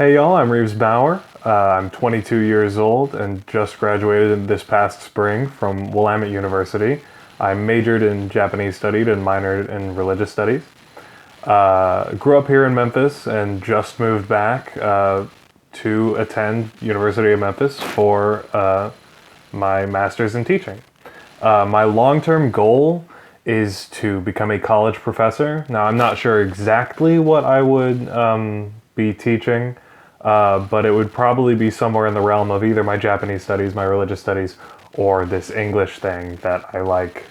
Hey y'all, I'm Reeves Bauer. I'm 22 years old and just graduated this past spring from Willamette University. I majored in Japanese studies and minored in religious studies. Grew up here in Memphis and just moved back to attend University of Memphis for my master's in teaching. My long-term goal is to become a college professor. Now, I'm not sure exactly what I would be teaching, but it would probably be somewhere in the realm of either my Japanese studies, my religious studies, or this English thing that I like.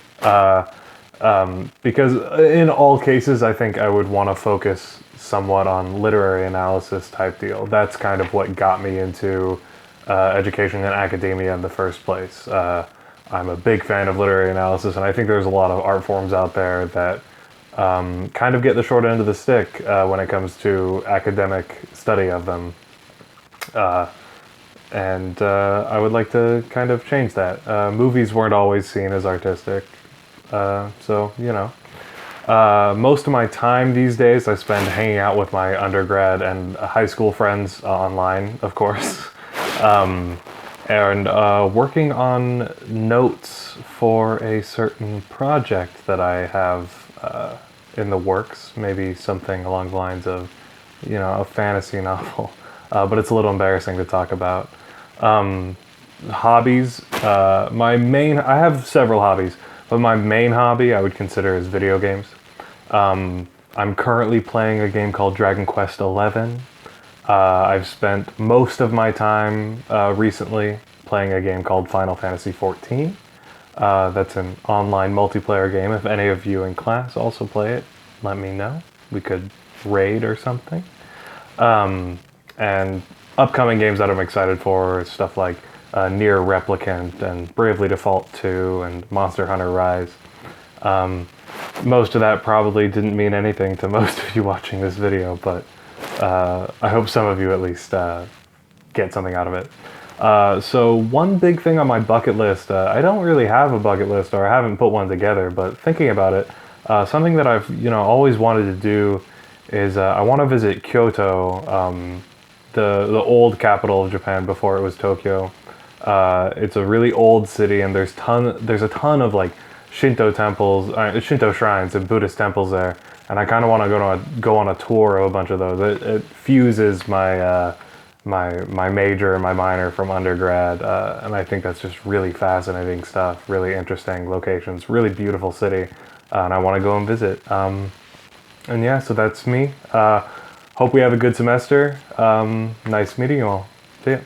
Because in all cases, I think I would want to focus somewhat on literary analysis type deal. That's kind of what got me into education and academia in the first place. I'm a big fan of literary analysis, and I think there's a lot of art forms out there that kind of get the short end of the stick when it comes to academic study of them. And I would like to kind of change that. Movies weren't always seen as artistic, so, you know. Most of my time these days I spend hanging out with my undergrad and high school friends online, of course. And working on notes for a certain project that I have in the works, maybe something along the lines of, you know, a fantasy novel, but it's a little embarrassing to talk about. Hobbies, I have several hobbies, but my main hobby I would consider is video games. I'm currently playing a game called Dragon Quest XI. I've spent most of my time recently playing a game called Final Fantasy XIV. That's an online multiplayer game. If any of you in class also play it, let me know. We could raid or something. And upcoming games that I'm excited for are stuff like Nier Replicant and Bravely Default 2 and Monster Hunter Rise. Most of that probably didn't mean anything to most of you watching this video, but I hope some of you at least get something out of it. So one big thing on my bucket list, I don't really have a bucket list, or I haven't put one together, but thinking about it, something that I've always wanted to do is I want to visit Kyoto, the old capital of Japan before it was Tokyo. It's a really old city, and there's a ton of like Shinto temples, Shinto shrines and Buddhist temples there, and I kind of want to go on a tour of a bunch of those. It fuses my my major and my minor from undergrad, and I think that's just really fascinating stuff, really interesting locations, really beautiful city, and I want to go and visit. And yeah, so that's me. Hope we have a good semester. Nice meeting you all. See ya.